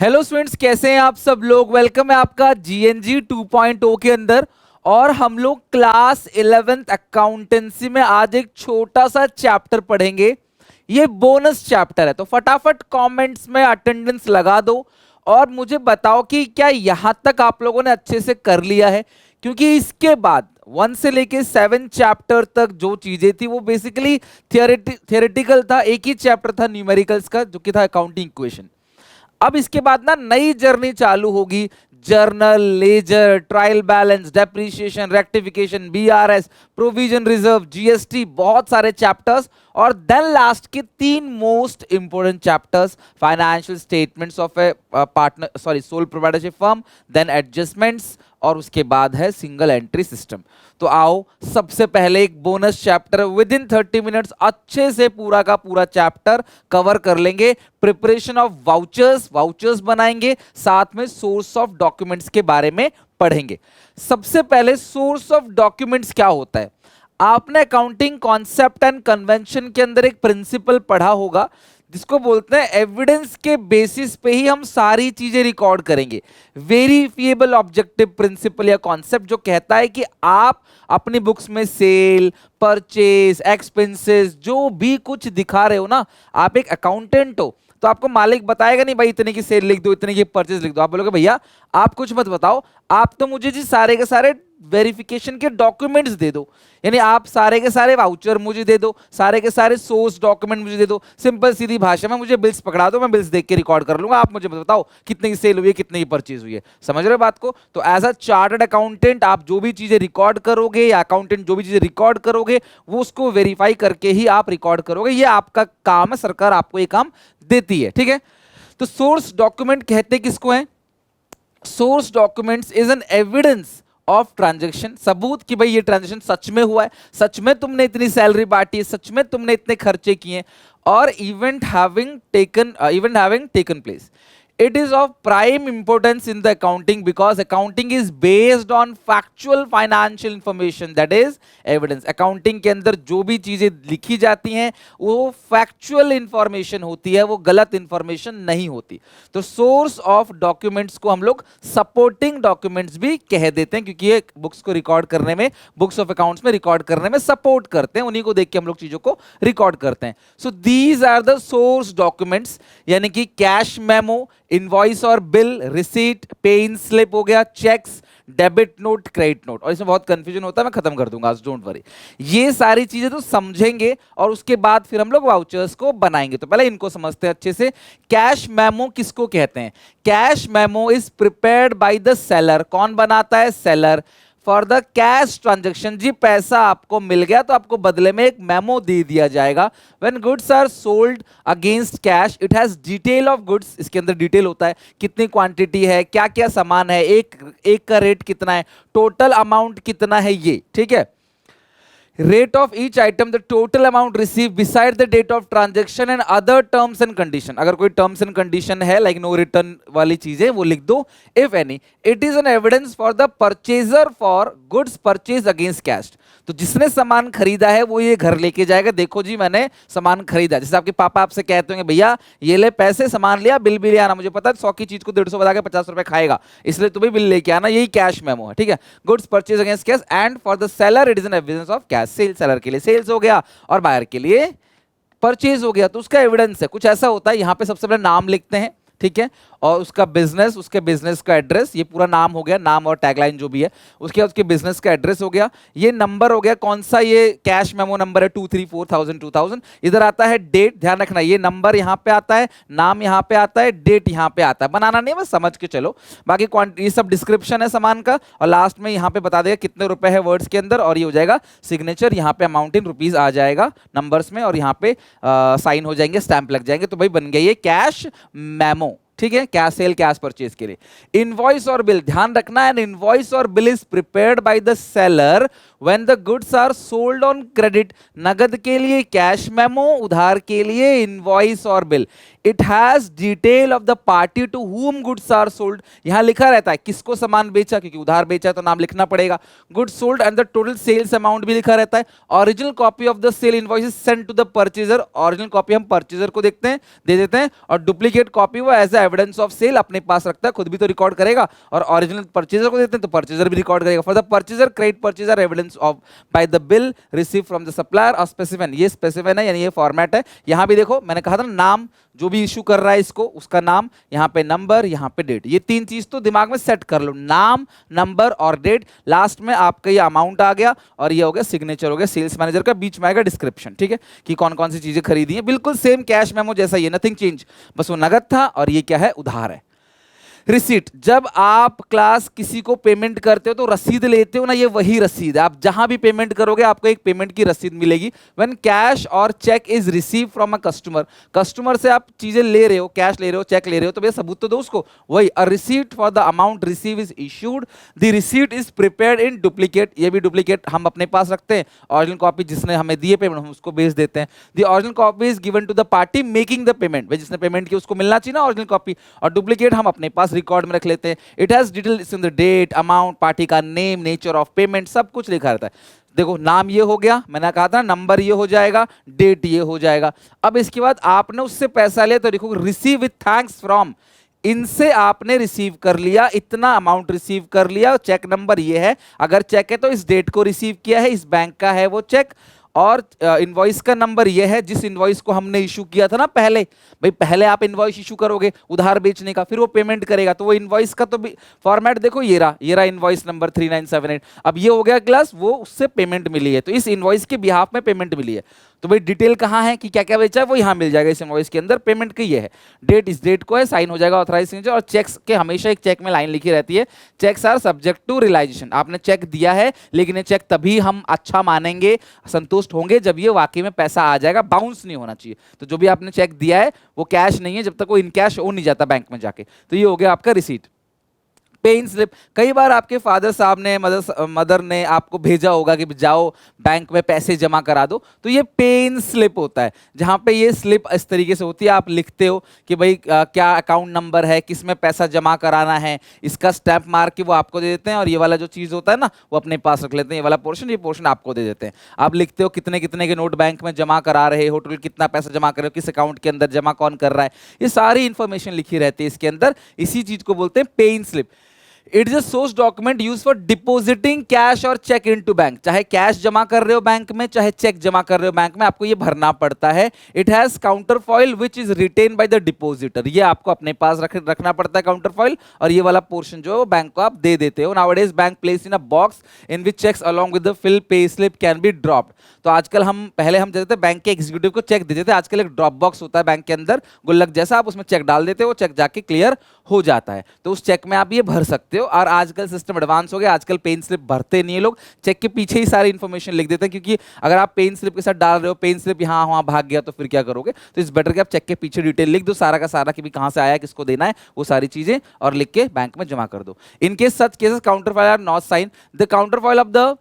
Hello students, कैसे हैं आप सब लोग। वेलकम है आपका जीएनजी 2.0 के अंदर। और हम लोग क्लास 11th अकाउंटेंसी में आज एक छोटा सा चैप्टर पढ़ेंगे। ये बोनस चैप्टर है, तो फटाफट कमेंट्स में अटेंडेंस लगा दो और मुझे बताओ कि क्या यहां तक आप लोगों ने अच्छे से कर लिया है। क्योंकि इसके बाद 1 से लेके 7 चैप्टर तक जो चीजें थी वो बेसिकली थियोरेटिकल था। एक ही चैप्टर था न्यूमेरिकल्स का, जो कि था अकाउंटिंग इक्वेशन। अब इसके बाद ना नई जर्नी चालू होगी। Journal, ledger, trial balance, depreciation, rectification, BRS, provision reserve, GST, बहुत सारे चैप्टर्स। और देन लास्ट के 3 most important chapters, financial statements of a partner sole proprietorship firm, then adjustments, और उसके बाद है सिंगल एंट्री सिस्टम। तो आओ सबसे पहले एक bonus chapter with in 30 minutes अच्छे से पूरा का पूरा चैप्टर कवर कर लेंगे। प्रिपरेशन ऑफ वाउचर्स बनाएंगे, साथ में सोर्स ऑफ डॉक्यूमेंट्स के बारे में पढ़ेंगे। सबसे पहले सोर्स ऑफ डॉक्यूमेंट्स क्या होता है। आपने अकाउंटिंग कॉन्सेप्ट एंड कन्वेंशन के अंदर एक प्रिंसिपल पढ़ा होगा जिसको बोलते हैं एविडेंस के बेसिस पे ही हम सारी चीजें रिकॉर्ड करेंगे। वेरीफिएबल ऑब्जेक्टिव प्रिंसिपल या कॉन्सेप्ट जो कहता है कि आप अपनी बुक्स में सेल, परचेज, एक्सपेंसेस जो भी कुछ दिखा रहे हो ना, आप एक अकाउंटेंट हो तो आपको मालिक बताएगा नहीं भाई इतने की सेल लिख दो, इतने की परचेज लिख दो। आप बोलोगे भैया आप कुछ मत बताओ, आप तो मुझे जी सारे के सारे वेरिफिकेशन के डॉक्यूमेंट्स दे दो। यानी आप सारे के सारे वाउचर मुझे दे दो, सारे के सारे सोर्स डॉक्यूमेंट मुझे दे दो। सिंपल सीधी भाषा में मुझे बिल्स पकड़ा दो, मैं बिल्स देख के रिकॉर्ड कर लूंगा। आप मुझे बताओ कितने की सेल हुई है, कितने की परचेज हुई है। समझ रहे हो बात को। तो एज अ चार्टर्ड अकाउंटेंट आप जो भी चीजें रिकॉर्ड करोगे, या अकाउंटेंट जो भी चीजें रिकॉर्ड करोगे वो उसको वेरीफाई करके ही आप रिकॉर्ड करोगे। ये आपका काम है, सरकार आपको ये काम देती है। ठीक है। तो सोर्स डॉक्यूमेंट कहते किसको है। Source documents is an evidence of transaction, सबूत कि भाई ये ट्रांजैक्शन सच में हुआ है, सच में तुमने इतनी सैलरी बांटी है, सच में तुमने इतने खर्चे किए। और event having taken place. It is of prime importance in the accounting because accounting is based on factual financial information, that is evidence. accounting के अंदर जो भी चीजें लिखी जाती हैं वो factual information होती है, वो गलत information नहीं होती। तो source of documents को हम लोग supporting documents भी कह देते हैं, क्योंकि ये बुक्स को रिकॉर्ड करने में, बुक्स ऑफ अकाउंट्स में रिकॉर्ड करने में सपोर्ट करते हैं, उन्हीं को देख के हम लोग चीजों को रिकॉर्ड करते हैं। So these are the source documents, यानी कि कैश मेमो, इनवॉइस और bill, receipt, pay in slip हो गया, cheques, debit note, credit note. और इसमें बहुत कंफ्यूजन होता है, मैं खत्म कर दूंगा, डोंट वरी। ये सारी चीजें तो समझेंगे और उसके बाद फिर हम लोग वाउचर्स को बनाएंगे। तो पहले इनको समझते हैं अच्छे से। कैश मेमो किसको कहते हैं। Cash memo is prepared by the seller. कौन बनाता है, seller. For the cash transaction, जी पैसा आपको मिल गया तो आपको बदले में एक मेमो दे दिया जाएगा। When goods are sold against cash, it has detail of goods. इसके अंदर डिटेल होता है, कितनी क्वांटिटी है, क्या क्या सामान है, एक का रेट कितना है, टोटल अमाउंट कितना है, ये ठीक है। Rate of each item, the total amount received beside the date of transaction and other terms and condition. अगर कोई terms and condition है like no return वाली चीजें वो लिख दो। If any, it is an evidence for the purchaser for goods purchased against cash. तो जिसने सामान खरीदा है वो ये घर लेके जाएगा, देखो जी मैंने सामान खरीदा। जैसे आपके पापा आपसे कहते होंगे भैया ये ले पैसे, सामान लिया, बिल भी ले आना, मुझे पता है 100 की चीज को 150 बता के 50 रुपए खाएगा, इसलिए तुम्हें बिल लेके आना। यही कैश मेमो है, ठीक है। Goods purchase against cash and for the seller it is an evidence of cash. Sale, seller के लिए सेल्स हो गया और बायर के लिए परचेज हो गया, तो उसका एविडेंस है। कुछ ऐसा होता है, यहां पे सबसे पहले नाम लिखते हैं, ठीक है, और उसका बिजनेस, उसके बिजनेस का एड्रेस, ये पूरा नाम हो गया, नाम और टैगलाइन जो भी है। उसके बाद उसके बिजनेस का एड्रेस हो गया, ये नंबर हो गया, कौन सा ये कैश मेमो नंबर है 234,000 2000। इधर आता है डेट, ध्यान रखना ये नंबर यहां पे आता है, नाम यहां पे आता है, डेट यहां पे आता है, बनाना नहीं बस समझ के चलो। बाकी ये सब डिस्क्रिप्शन है सामान का, और लास्ट में यहां पे बता देगा कितने रुपए है वर्ड्स के अंदर, और ये हो जाएगा सिग्नेचर, यहां पे अमाउंट इन रुपीज आ जाएगा नंबर्स में, और यहां पे साइन हो जाएंगे, स्टैंप लग जाएंगे। तो भाई बन गया ये कैश मेमो, ठीक है, कैश सेल, कैश परचेज के लिए। इनवॉइस और बिल, ध्यान रखना है, इनवॉइस और bill is prepared by the seller when the goods are sold on credit. नगद के लिए कैश मेमो, उधार के लिए इनवॉइस और bill. It has detail of the party to whom goods are sold. यहां लिखा रहता है किसको सामान बेचा, क्योंकि उधार बेचा तो नाम लिखना पड़ेगा। Goods sold and the total sales amount भी लिखा रहता है। Original copy of the sale invoice is sent to the purchaser. Original copy हम परचेजर को देखते हैं, दे देते हैं, और डुप्लीकेट कॉपी वो as a evidence of sale अपने पास रखता है, खुद भी तो रिकॉर्ड करेगा, और ओरिजिनल परचेजर को देते हैं तो परचेजर भी रिकॉर्ड करेगा। For the purchaser credit purchaser evidence of by the bill receive from the supplier और स्पेसिफाइन, ये स्पेसिफाइन है यानी ये फॉर्मेट है। यहां भी देखो मैंने कहा था ना, नाम जो भी इशू कर रहा है इसको, उसका नाम, यहाँ पे नंबर, यहाँ पे डेट, ये तीन चीज तो दिमाग में सेट कर लो, नाम, नंबर और डेट। लास्ट में आपका ये अमाउंट आ गया और ये हो गया सिग्नेचर, हो गया सेल्स मैनेजर का, बीच में आएगा डिस्क्रिप्शन, ठीक है, कि कौन कौन सी चीजें खरीदी है। बिल्कुल सेम कैश मेमो जैसा, ये नथिंग चेंज, बस वो नगद था और ये क्या है, उधार है। रिसीट, जब आप क्लास किसी को पेमेंट करते हो तो रसीद लेते हो ना, ये वही रसीद है। आप जहां भी पेमेंट करोगे आपको एक पेमेंट की रसीद मिलेगी। व्हेन कैश और cheque is receive from a customer, customer से आप चीजें ले रहे हो, कैश ले रहे हो, चेक ले रहे हो, तो भैया सबूत तो दो उसको, वही। A receipt for the amount receive is issued, the receipt is prepared in duplicate, ये भी डुप्लीकेट हम अपने पास रखते हैं, ओरिजिनल कॉपी जिसने हमें दिए पेमेंट हम उसको भेज देते हैं। The original copy is given to the party making the payment, जिसने पेमेंट की उसको मिलना चाहिए ना ओरिजिनल कॉपी, और डुप्लीकेट हम अपने पास रिकॉर्ड में रख लेते हैं। It has details in the date, amount, party का नेम, नेचर ऑफ पेमेंट, सब कुछ लिखा रहता है। देखो नाम ये हो गया, मैंने कहा था नंबर ये हो जाएगा, डेट ये हो जाएगा। अब इसके बाद आपने उससे पैसा लिया तो देखो रिसीव विथ थैंक्स फ्रॉम, इनसे आपने रिसीव कर लिया, इतना अमाउंट रिसीव कर लिया, चेक नंबर ये है, अगर चेक है तो इस डेट को रिसीव किया है, इस बैंक का है वो चेक, और इनवॉइस का नंबर ये है जिस इनवॉइस को हमने इशू किया था ना पहले। भाई पहले आप इनवॉइस इशू करोगे उधार बेचने का, फिर वो पेमेंट करेगा, तो वो इनवॉइस का तो फॉर्मेट देखो, ये रहा इनवॉइस नंबर 3978। अब ये हो गया क्लास, वो उससे पेमेंट मिली है, तो इस इनवॉइस के बिहाफ में पेमेंट मिली है। तो भाई डिटेल कहाँ है कि क्या क्या बेचा है, वो यहाँ मिल जाएगा इस इनवॉइस के अंदर। पेमेंट की ये है डेट, इस डेट को है, साइन हो जाएगा ऑथराइज सिग्नेचर। और चेक्स के हमेशा एक चेक में लाइन लिखी रहती है, cheques are subject to realisation. आपने चेक दिया है लेकिन ये चेक तभी हम अच्छा मानेंगे, संतुष्ट होंगे जब ये वाकई में पैसा आ जाएगा, बाउंस नहीं होना चाहिए। तो जो भी आपने चेक दिया है वो कैश नहीं है जब तक वो इन कैश हो नहीं जाता बैंक में जाके। तो ये हो गया आपका रिसीट। पे इन स्लिप, कई बार आपके फादर साहब ने, मदर ने आपको भेजा होगा कि जाओ बैंक में पैसे जमा करा दो, तो ये पे इन स्लिप होता है, जहां पे ये स्लिप इस तरीके से होती है, आप लिखते हो कि भाई क्या अकाउंट नंबर है, किस में पैसा जमा कराना है, इसका स्टैंप मार के वो आपको दे देते हैं, और ये वाला जो चीज होता है ना वो अपने पास रख लेते हैं, ये वाला पोर्शन, ये पोर्शन आपको दे देते हैं। आप लिखते हो कितने कितने के नोट बैंक में जमा करा रहे हो, टोटल कितना पैसा जमा कर रहे हो, किस अकाउंट के अंदर जमा कौन कर रहा है, ये सारी इंफॉर्मेशन लिखी रहती है इसके अंदर। इसी चीज को बोलते हैं pay in slip. It is a source document use for depositing cash और चेक इनटू बैंक, चाहे कैश जमा कर रहे हो बैंक में, चाहे चेक जमा कर रहे हो बैंक में, आपको ये भरना पड़ता है। It has counter foil which is written by the depositor, ये आपको अपने पास रखना पड़ता है काउंटर फॉइल, और ये वाला पोर्शन जो है वो बैंक को आप दे देते हो। Nowadays bank place in a box in which cheques along with the fill pay slip can be dropped. तो आजकल हम, पहले हम देते थे बैंक के एग्जीक्यूटिव को चेक देते थे, आजकल एक ड्रॉप बॉक्स होता है बैंक के अंदर गुल्लक जैसा, आप उसमें चेक डाल देते हो, चेक जाके क्लियर हो जाता है, तो उस चेक में आप ये भर सकते हो। और आजकल सिस्टम एडवांस हो गया, आजकल पेन स्लिप भरते नहीं है लोग, चेक के पीछे ही सारी इंफॉर्मेशन लिख देते हैं, क्योंकि अगर आप पेन स्लिप के साथ डाल रहे हो, पेन स्लिप यहाँ वहाँ भाग गया तो फिर क्या करोगे, तो इस बेटर कि आप चेक के पीछे डिटेल लिख दो सारा का सारा, कि भी कहाँ से आया, किसको देना है, वो सारी चीजें, और लिख के बैंक में जमा कर दो। In case such cases counterfoil are not sign, the counterfoil of the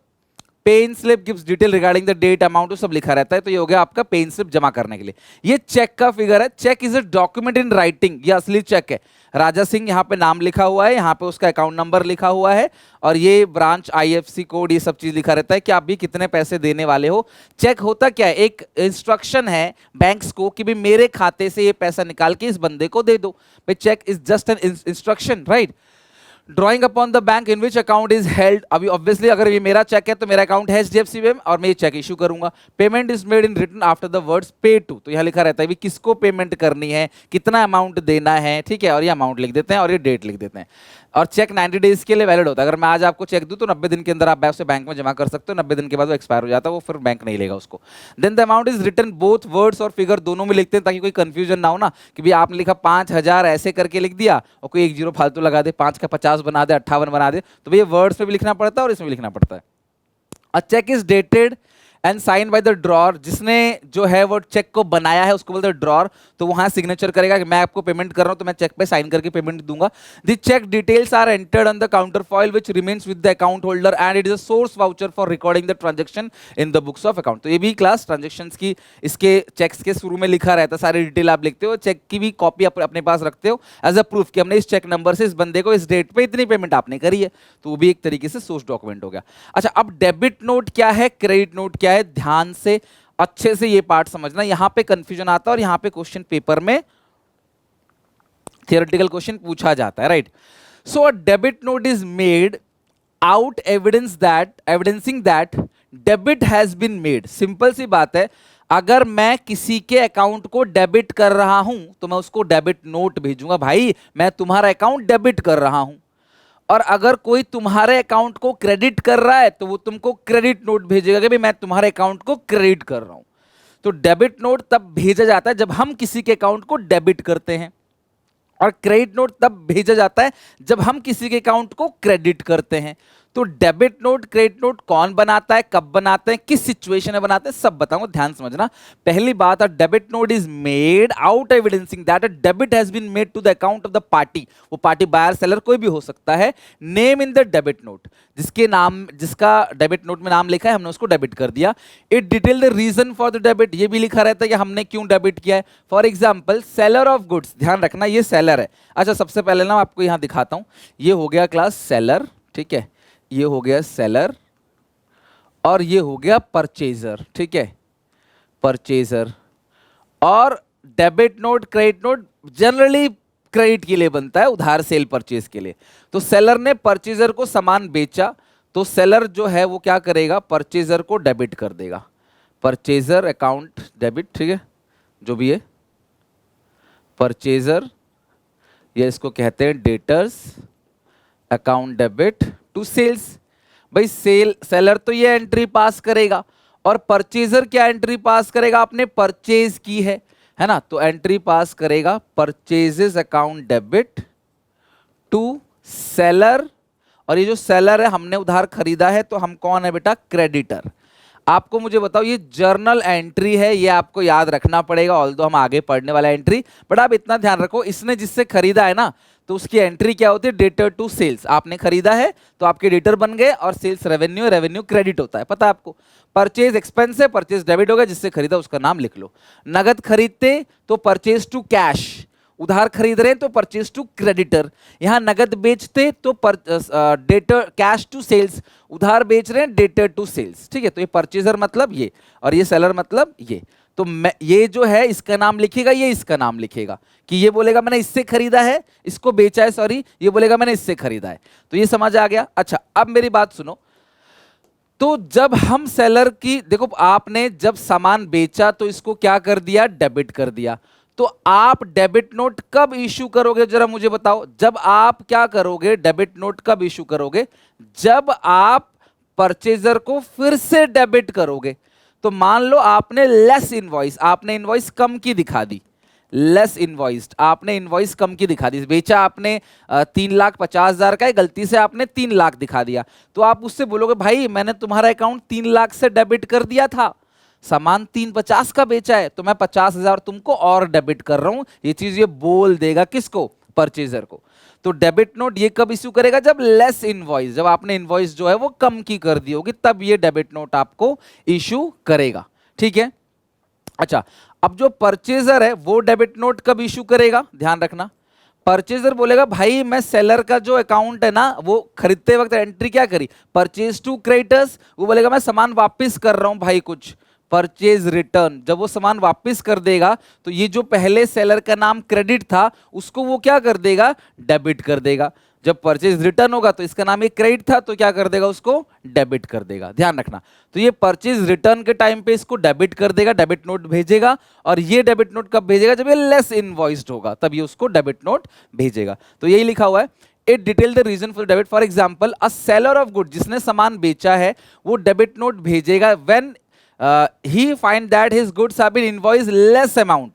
pay in slip gives detail regarding the date, amount, सब लिखा रहता है। तो ये हो गया आपका पे इन स्लिप जमा करने के लिए। ये चेक का फिगर है, cheque is a document in writing, ये असली चेक है। राजा सिंह यहाँ पे नाम लिखा हुआ है, यहाँ पे उसका अकाउंट नंबर लिखा हुआ है, और ये ब्रांच आईएफसी कोड, ये सब चीज लिखा रहता है कि आप भी कितने पैसे देने वाले हो। चेक होता क्या है, एक इंस्ट्रक्शन है बैंक्स को कि भाई मेरे खाते से ये पैसा निकाल के इस बंदे को दे दो। भाई cheque is just an instruction, right. Drawing upon the bank in which account is held, अभी ऑब्वियसली अगर ये मेरा चेक है तो मेरा अकाउंट है एचडीएफसी में और मैं ये चेक इशू करूंगा। Payment is made in written after the words pay to, तो यहाँ लिखा रहता है भी किसको पेमेंट करनी है, कितना अमाउंट देना है, ठीक है, और ये अमाउंट लिख देते हैं और ये डेट लिख देते हैं। और चेक 90 डेज के लिए वैलिड होता है, अगर मैं आज आपको चेक दूं तो 90 दिन के अंदर आप उसे बैंक में जमा कर सकते हो, 90 दिन के बाद वो एक्सपायर हो जाता है, वो फिर बैंक नहीं लेगा उसको। Then the amount is written both words और फिगर दोनों में लिखते हैं, ताकि कोई कंफ्यूजन ना हो ना, कि भी आपने लिखा 5000 ऐसे करके लिख दिया और कोई एक जीरो फालतू लगा दे, 5 का 50 बना दे, 58 बना दे, तो भैया वर्ड्स में भी लिखना पड़ता है और इसमें भी लिखना पड़ता है। A cheque is dated and sign by the drawer, जिसने जो है वो चेक को बनाया है उसको बोलते हैं ड्रॉर, तो वहां सिग्नेचर करेगा कि मैं आपको पेमेंट कर रहा हूं तो मैं चेक पे साइन करके पेमेंट दूंगा। The cheque details are entered on the counterfoil which remains with the account holder and it is a source voucher for recording the transaction in the books of account. तो ये भी class transactions की इसके checks के शुरू में लिखा रहता है, सारी डिटेल आप लिखते हो, चेक की भी कॉपी अपने पास रखते हो एज अ प्रूफ कि हमने इस चेक नंबर से इस बंदे को इस डेट पे इतनी पेमेंट आपने करी है, तो वो भी एक तरीके से सोर्स डॉक्यूमेंट हो गया। अच्छा, अब डेबिट नोट क्या है, क्रेडिट नोट क्या है, ध्यान से अच्छे से ये पार्ट समझना, यहां पे कंफ्यूजन आता है और यहां पे क्वेश्चन पेपर में थियोरेटिकल क्वेश्चन पूछा जाता है, right. So a debit note is made out evidencing that debit has been made. Simple सी बात है, अगर मैं किसी के अकाउंट को डेबिट कर रहा हूं तो मैं उसको डेबिट नोट भेजूंगा, भाई मैं तुम्हारा अकाउंट डेबिट कर रहा हूं। और अगर कोई तुम्हारे अकाउंट को क्रेडिट कर रहा है तो वो तुमको क्रेडिट नोट भेजेगा कि भाई मैं तुम्हारे अकाउंट को क्रेडिट कर रहा हूं। तो डेबिट नोट तब भेजा जाता है जब हम किसी के अकाउंट को डेबिट करते हैं, और क्रेडिट नोट तब भेजा जाता है जब हम किसी के अकाउंट को क्रेडिट करते हैं। तो डेबिट नोट क्रेडिट नोट कौन बनाता है, कब बनाते हैं, किस सिचुएशन में बनाते हैं, सब बताऊंगा, ध्यान समझना। पहली बात, a debit note is made out evidencing that a debit has been made to the account of the party. वो पार्टी बायर सेलर कोई भी हो सकता है। Name in the debit note, जिसका डेबिट नोट में नाम लिखा है हमने उसको डेबिट कर दिया। It detail the reason for the debit, ये भी लिखा रहता है कि हमने क्यों डेबिट किया है। For example seller of goods, ध्यान रखना ये सेलर है। अच्छा, सबसे पहले ना आपको यहां दिखाता हूं, ये हो गया क्लास सेलर, ठीक है, ये हो गया सेलर, और ये हो गया परचेजर, ठीक है, परचेजर। और debit note credit note generally credit के लिए बनता है, उधार सेल परचेज के लिए। तो सेलर ने परचेजर को सामान बेचा तो सेलर जो है वो क्या करेगा, परचेजर को डेबिट कर देगा। परचेजर अकाउंट डेबिट, ठीक है, जो भी है परचेजर, ये इसको कहते हैं debtors account debit to sales. भाई सेलर तो ये एंट्री पास करेगा, और परचेजर क्या एंट्री पास करेगा, आपने परचेज की है ना, तो एंट्री पास करेगा purchases account debit to seller. और ये जो सेलर है हमने उधार खरीदा है, तो हम कौन है बेटा, क्रेडिटर। आपको मुझे बताओ, ये जर्नल एंट्री है, ये आपको याद रखना पड़ेगा, ऑल्दो हम आगे पढ़ने वाला एंट्री, बट आप इतना ध्यान रखो, इसने जिससे खरीदा है ना, तो उसकी एंट्री क्या होती है, डेटर टू सेल्स। आपने खरीदा है तो आपके डेटर बन गए, और सेल्स रेवेन्यू, रेवेन्यू क्रेडिट होता है, पता है आपको। परचेज एक्सपेंस है, परचेज डेबिट होगा, जिससे खरीदा उसका नाम लिख लो। नगद खरीदते तो परचेज टू कैश, उधार खरीद रहे हैं तो परचेज टू क्रेडिटर। यहां नगद बेचते तो डेटर कैश टू सेल्स, उधार बेच रहे हैं डेटर टू सेल्स, ठीक है। तो ये परचेजर मतलब ये, और ये सेलर मतलब ये। तो ये जो है इसका नाम लिखेगा, ये इसका नाम लिखेगा, कि ये बोलेगा मैंने इससे खरीदा है, इसको बेचा है, सॉरी, ये बोलेगा मैंने इससे खरीदा है। तो ये समझ आ गया। अच्छा, अब मेरी बात सुनो, तो जब हम सेलर की, देखो आपने जब सामान बेचा तो इसको क्या कर दिया, डेबिट कर दिया। तो आप डेबिट नोट कब इशू करोगे, जरा मुझे बताओ। जब आप क्या करोगे, डेबिट नोट कब इशू करोगे, जब आप परचेजर को फिर से डेबिट करोगे। तो मान लो आपने लेस इनवॉइस, आपने इनवॉइस कम की दिखा दी, लेस इनवॉइस्ड, आपने इनवॉइस कम की दिखा दी, बेचा आपने 3,50,000 का है, गलती से आपने 3 लाख दिखा दिया। तो आप उससे बोलोगे भाई मैंने तुम्हारा अकाउंट 3 लाख से डेबिट कर दिया था, सामान 350 का बेचा है, तो मैं 50,000 तुमको और डेबिट कर रहा हूं। ये चीज ये बोल देगा किसको, परचेजर को। तो डेबिट नोट ये कब इश्यू करेगा, जब लेस इनवॉइस, जब आपने इनवॉइस जो है वो कम की कर दी होगी, तब ये डेबिट नोट आपको इश्यू करेगा, ठीक है। अच्छा, अब जो परचेजर है वो डेबिट नोट कब इश्यू करेगा, ध्यान रखना। परचेजर बोलेगा भाई मैं सेलर का जो अकाउंट है ना, वो खरीदते वक्त एंट्री क्या करी, परचेज टू क्रेडिटर्स, वो बोलेगा मैं सामान वापस कर रहा हूं भाई कुछ, परचेज रिटर्न। जब वो सामान वापस कर देगा तो ये जो पहले सेलर का नाम क्रेडिट था उसको वो क्या कर देगा, डेबिट कर देगा। जब परचेज रिटर्न होगा तो इसका नाम ये क्रेडिट था, तो क्या कर देगा, उसको डेबिट कर देगा, ध्यान रखना। तो ये परचेज रिटर्न के टाइम पे इसको डेबिट कर देगा, डेबिट नोट भेजेगा। और ये डेबिट नोट कब भेजेगा, जब ये लेस इनवॉइस्ड होगा, तब ये उसको डेबिट नोट भेजेगा। तो यही लिखा हुआ है, it detail the reason for debit. For example, a seller of good, जिसने सामान बेचा है वो डेबिट नोट भेजेगा when he find that his goods have been invoiced less amount,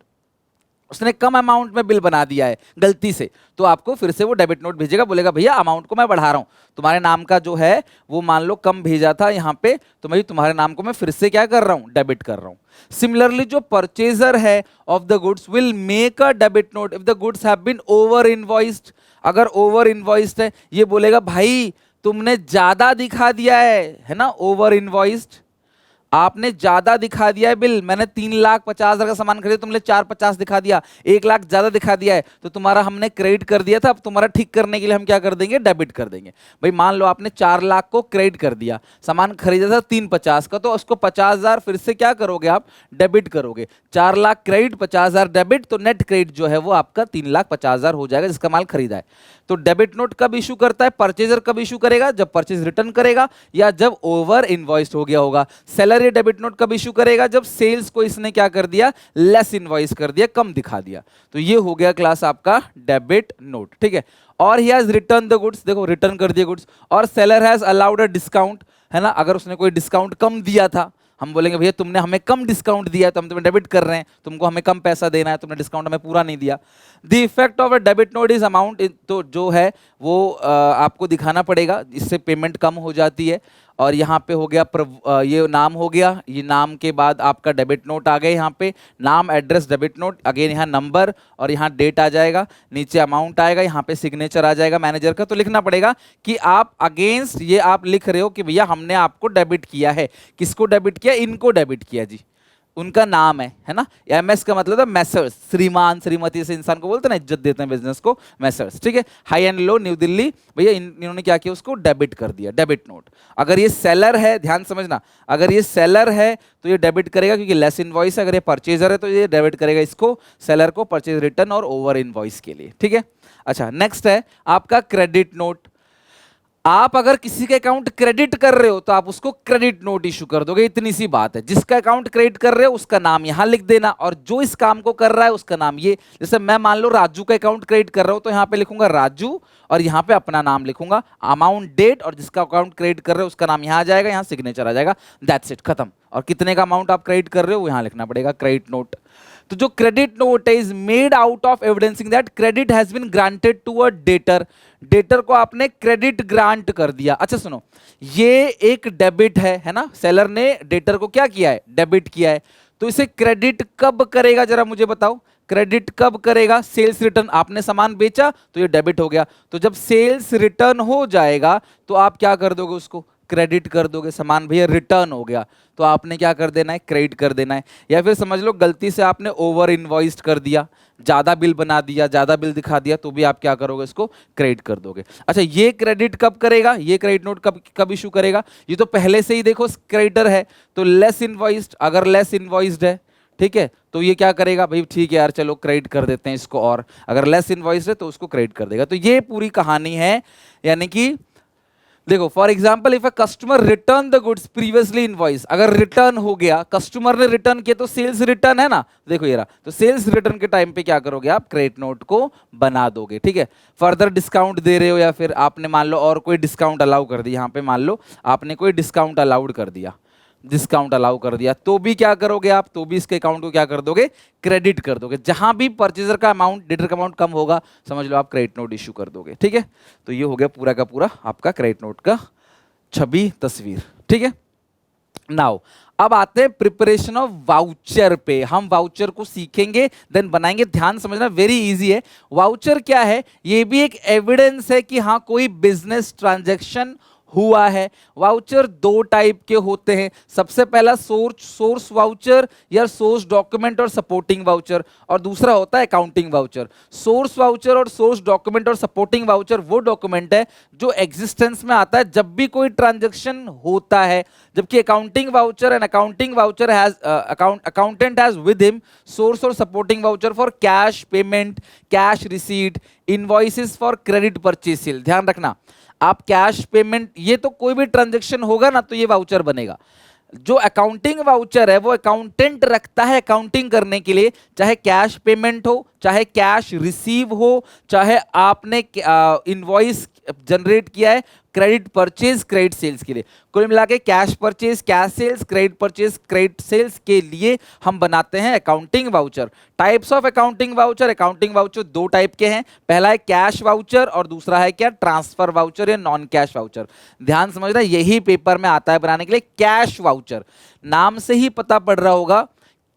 उसने कम अमाउंट में बिल बना दिया है गलती से, तो आपको फिर से वो डेबिट नोट भेजेगा, बोलेगा भैया अमाउंट को मैं बढ़ा रहा हूं, तुम्हारे नाम का जो है वो मान लो कम भेजा था यहाँ पे, तो मैं तुम्हारे नाम को मैं फिर से क्या कर रहा हूं, डेबिट कर रहा हूं। सिमिलरली जो परचेजर है of the goods will make a debit note if the goods have been over invoiced. अगर ओवर इनवॉइस्ड है, ये बोलेगा भाई तुमने ज्यादा दिखा दिया है ना, ओवर इनवॉइस्ड। आपने ज्यादा दिखा दिया है बिल, मैंने 3,50,000 का सामान खरीदा, तुमने 450 दिखा दिया, 1 लाख ज्यादा दिखा दिया है, तो तुम्हारा हमने क्रेडिट कर दिया था, अब तुम्हारा ठीक करने के लिए हम क्या कर देंगे, डेबिट कर देंगे। भाई मान लो आपने 4 लाख को क्रेडिट कर दिया, सामान खरीदा था 350 का, तो उसको 50,000 फिर से क्या करोगे आप, डेबिट करोगे। 4 लाख क्रेडिट, 50,000 डेबिट, तो नेट क्रेडिट जो है वो आपका 3,50,000 हो जाएगा जिसका माल खरीदा है। तो डेबिट नोट कब इशू करता है, परचेजर कब इशू करेगा, जब परचेज रिटर्न करेगा या जब ओवर इनवॉइस्ड हो गया होगा। सेलर ये डेबिट नोट कब इशू करेगा, जब सेल्स को इसने क्या कर दिया, लेस इनवॉइस कर दिया, कम दिखा दिया। तो ये हो गया क्लास आपका डेबिट नोट, ठीक है। और he has return the goods, देखो रिटर्न कर दिया गुड्स, और seller has allowed a discount, है ना, अगर उसने कोई डिस्काउंट कम दिया था, हम बोलेंगे भैया तुमने हमें कम डिस्काउंट दिया है तो हम तुम्हें डेबिट कर रहे हैं, तुमको हमें कम पैसा देना है, तुमने डिस्काउंट हमें पूरा नहीं दिया। The effect of a debit note is amount, तो जो है वो आपको दिखाना पड़ेगा, इससे पेमेंट कम हो जाती है। और यहाँ पे हो गया ये नाम हो गया, ये नाम के बाद आपका डेबिट नोट आ गए, यहाँ पे नाम एड्रेस डेबिट नोट, अगेन यहाँ नंबर और यहाँ डेट आ जाएगा, नीचे अमाउंट आएगा, यहाँ पे सिग्नेचर आ जाएगा मैनेजर का। तो लिखना पड़ेगा कि आप अगेंस्ट ये आप लिख रहे हो कि भैया हमने आपको डेबिट किया है, किसको डेबिट किया, इनको डेबिट किया जी, उनका नाम है ना। एमएस का मतलब है मैसर्स, श्रीमान श्रीमती से इंसान को बोलते हैं ना, इज्जत देते हैं बिजनेस को, मैसर्स, ठीक है। High and low new Delhi, भैया इन्होंने क्या किया, उसको डेबिट कर दिया, डेबिट नोट। अगर ये सेलर है, ध्यान समझना, अगर ये सेलर है तो ये डेबिट करेगा क्योंकि लेस इनवॉइस है, अगर ये परचेजर है तो ये डेबिट करेगा इसको, सेलर को, परचेज रिटर्न और ओवर इनवॉइस के लिए, ठीक है। अच्छा नेक्स्ट है आपका क्रेडिट नोट। आप अगर किसी का अकाउंट क्रेडिट कर रहे हो तो आप उसको क्रेडिट नोट इशू कर दोगे, इतनी सी बात है। जिसका अकाउंट क्रेडिट कर रहे हो उसका नाम यहां लिख देना, और जो इस काम को कर रहा है उसका नाम ये, जैसे मैं मान लो राजू का अकाउंट क्रेडिट कर रहा हूं तो यहां पे लिखूंगा राजू और यहां पे अपना नाम लिखूंगा, अमाउंट डेट, और जिसका अकाउंट क्रेडिट कर रहे हो उसका नाम यहां आ जाएगा, यहां सिग्नेचर आ जाएगा, दैट्स इट, खत्म। और कितने का अमाउंट आप क्रेडिट कर रहे हो यहां लिखना पड़ेगा, क्रेडिट नोट। तो जो क्रेडिट नोट है is made out of evidencing that credit has been granted to a debtor, debtor को आपने क्रेडिट ग्रांट कर दिया। अच्छा सुनो, ये एक डेबिट है ना, सेलर ने डेटर को क्या किया है, डेबिट किया है, तो इसे क्रेडिट कब करेगा जरा मुझे बताओ, क्रेडिट कब करेगा, सेल्स रिटर्न, आपने सामान बेचा तो ये डेबिट हो गया, तो जब सेल्स रिटर्न हो जाएगा तो आप क्या कर दोगे, उसको क्रेडिट कर दोगे, सामान भैया रिटर्न हो गया तो आपने क्या कर देना है, क्रेडिट कर देना है। या फिर समझ लो गलती से आपने ओवर इनवॉइस्ड कर दिया, ज्यादा बिल बना दिया, ज्यादा बिल दिखा दिया, तो भी आप क्या करोगे, इसको क्रेडिट कर दोगे। अच्छा ये क्रेडिट कब करेगा, ये क्रेडिट नोट कब इशू करेगा, ये तो पहले से ही देखो क्रेडिटर है तो लेस इनवॉइस्ड, अगर लेस इनवॉइस्ड है, ठीक है, तो ये क्या करेगा, भाई ठीक है यार चलो क्रेडिट कर देते हैं इसको, और अगर लेस इनवॉइस्ड है तो उसको क्रेडिट कर देगा। तो ये पूरी कहानी है, यानी कि देखो for example if a customer return the goods previously invoice, अगर रिटर्न हो गया, कस्टमर ने रिटर्न किया तो सेल्स रिटर्न है ना, देखो ये रहा, तो सेल्स रिटर्न के टाइम पे क्या करोगे आप, क्रेडिट नोट को बना दोगे, ठीक है। फर्दर डिस्काउंट दे रहे हो या फिर आपने मान लो और कोई डिस्काउंट अलाउ कर दिया, यहाँ पे मान लो आपने कोई डिस्काउंट अलाउड कर दिया, डिस्काउंट अलाउ कर दिया, तो भी क्या करोगे आप, तो भी इसके अकाउंट को क्या कर दोगे, क्रेडिट कर दोगे। जहां भी परचेजर का अमाउंट, डेटर का अमाउंट कम होगा, समझ लो आप क्रेडिट नोट इशू कर दोगे, ठीक है। तो ये हो गया पूरा का पूरा आपका क्रेडिट नोट का छवि तस्वीर, ठीक है। नाउ अब आते हैं प्रिपरेशन ऑफ वाउचर पे, हम वाउचर को सीखेंगे देन बनाएंगे, ध्यान समझना वेरी इजी है। वाउचर क्या है, ये भी एक एविडेंस है कि हाँ कोई बिजनेस ट्रांजैक्शन हुआ है। वाउचर दो टाइप के होते हैं, सबसे पहला सोर्स वाउचर या सोर्स डॉक्यूमेंट और सपोर्टिंग वाउचर, और दूसरा होता है अकाउंटिंग वाउचर। सोर्स वाउचर और सोर्स डॉक्यूमेंट और सपोर्टिंग वाउचर वो डॉक्यूमेंट है जो एग्जिस्टेंस में आता है जब भी कोई ट्रांजैक्शन होता है, जबकि accounting voucher and accounting voucher has accountant has with him source और supporting voucher for cash payment, cash receipt, invoices for credit purchase sale. ध्यान रखना आप कैश पेमेंट, ये तो कोई भी ट्रांजैक्शन होगा ना तो ये वाउचर बनेगा। जो अकाउंटिंग वाउचर है वो अकाउंटेंट रखता है अकाउंटिंग करने के लिए, चाहे कैश पेमेंट हो, चाहे कैश रिसीव हो, चाहे आपने इनवॉइस जनरेट किया है क्रेडिट परचेज क्रेडिट सेल्स के लिए। कुल मिला के cash purchase cash sales, credit purchase credit sales के लिए हम बनाते हैं accounting voucher. Types of accounting voucher दो टाइप के हैं, पहला है कैश वाउचर और दूसरा है क्या, ट्रांसफर वाउचर या नॉन कैश वाउचर। ध्यान समझना यही पेपर में आता है बनाने के लिए कैश वाउचर, नाम से ही पता पड़ रहा होगा।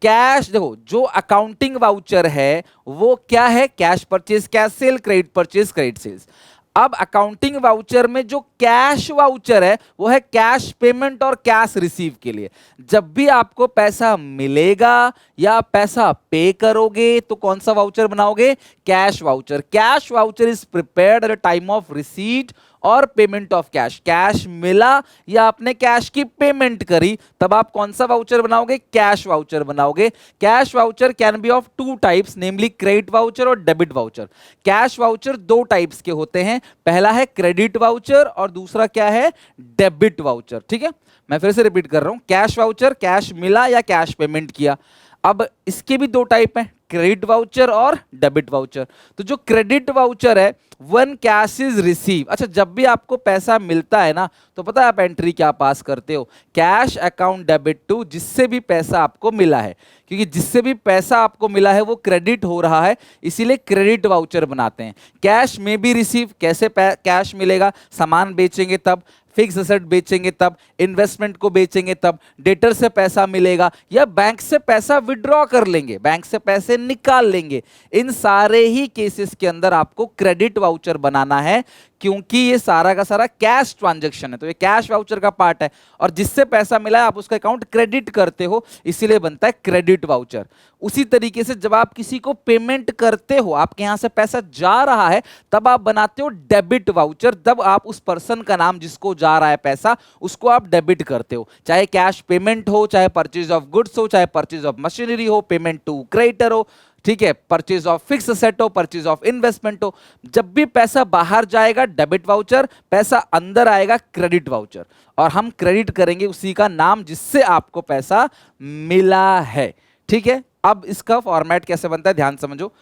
कैश, देखो जो अकाउंटिंग वाउचर है वो क्या है, cash purchase cash sale, credit purchase credit sales. अब अकाउंटिंग वाउचर में जो कैश वाउचर है वो है कैश पेमेंट और कैश रिसीव के लिए। जब भी आपको पैसा मिलेगा या पैसा पे करोगे तो कौन सा वाउचर बनाओगे? Cash voucher. Cash voucher is prepared at the time of receipt और पेमेंट ऑफ कैश। कैश मिला या आपने कैश की पेमेंट करी तब आप कौन सा वाउचर बनाओगे? कैश वाउचर बनाओगे। Cash voucher can be of two types, namely credit voucher और डेबिट वाउचर। कैश वाउचर दो टाइप्स के होते हैं, पहला है क्रेडिट वाउचर और दूसरा क्या है? Debit voucher. ठीक है, मैं फिर से रिपीट कर रहा हूं, कैश वाउचर कैश मिला या कैश पेमेंट किया। अब इसके भी दो टाइप हैं, क्रेडिट वाउचर और डेबिट वाउचर। तो जो क्रेडिट वाउचर है वन कैश इज रिसीव। अच्छा, जब भी आपको पैसा मिलता है ना तो पता है आप एंट्री क्या पास करते हो? कैश अकाउंट डेबिट टू, जिससे भी पैसा आपको मिला है, क्योंकि जिससे भी पैसा आपको मिला है वो क्रेडिट हो रहा है, इसीलिए क्रेडिट वाउचर बनाते हैं। कैश में भी रिसीव, कैसे कैश मिलेगा? सामान बेचेंगे तब, फिक्स एसेट बेचेंगे तब, इन्वेस्टमेंट को बेचेंगे तब, डेटर से पैसा मिलेगा या बैंक से पैसा विड्रॉ कर लेंगे, बैंक से पैसे निकाल लेंगे। इन सारे ही केसेस के अंदर आपको क्रेडिट वाउचर बनाना है, क्योंकि ये सारा का सारा कैश ट्रांजैक्शन है, तो ये कैश वाउचर का पार्ट है और जिससे पैसा मिला है आप उसका अकाउंट क्रेडिट करते हो, इसीलिए बनता है क्रेडिट वाउचर। उसी तरीके से जब आप किसी को पेमेंट करते हो, आपके यहां से पैसा जा रहा है, तब आप बनाते हो डेबिट वाउचर। तब आप उस पर्सन का नाम जिसको जा रहा है पैसा, उसको आप डेबिट करते हो, चाहे कैश पेमेंट हो, चाहे परचेज ऑफ गुड्स हो, चाहे परचेज ऑफ मशीनरी हो, पेमेंट टू क्रेडिटर हो, ठीक है, परचेज ऑफ फिक्स एसेट हो, परचेज ऑफ इन्वेस्टमेंट हो। जब भी पैसा बाहर जाएगा डेबिट वाउचर, पैसा अंदर आएगा क्रेडिट वाउचर, और हम क्रेडिट करेंगे उसी का नाम जिससे आपको पैसा मिला है। ठीक है, अब इसका फॉर्मेट कैसे बनता है ध्यान समझो।